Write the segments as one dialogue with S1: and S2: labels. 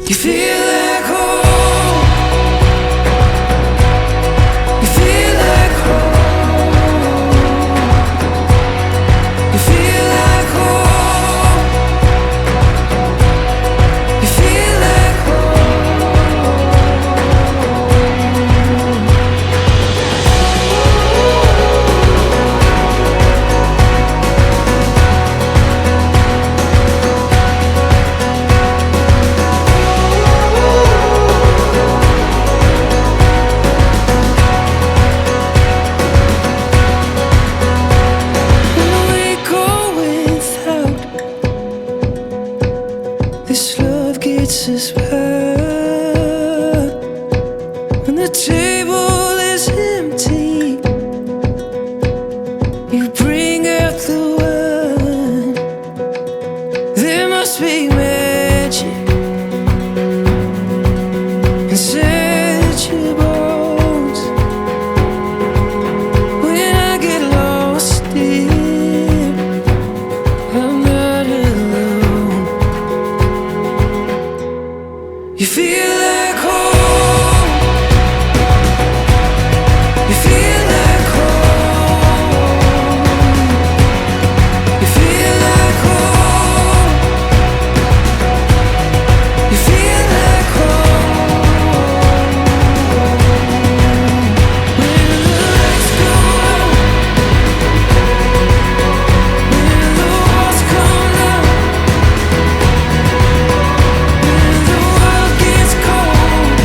S1: You feel like home. You feel like home. You feel like home. You feel like this love gets us back. When the table is empty, you bring out the wine. There must be magic inside your bones. When I get lost in, I'm not alone. You feel like home. You feel like home. You feel like home. You feel like home. When the lights go out, when the walls come down, when the world gets cold,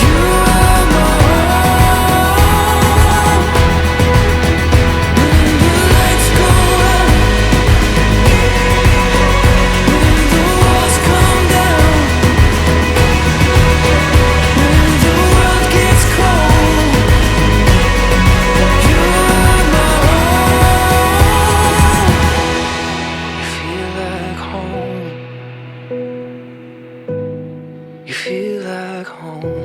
S1: you are my home. When the lights go out, when the walls come down, when the world gets cold, you are my home. You feel like home. You feel like home.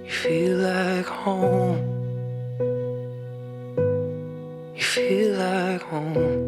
S1: You feel like home. You feel like home.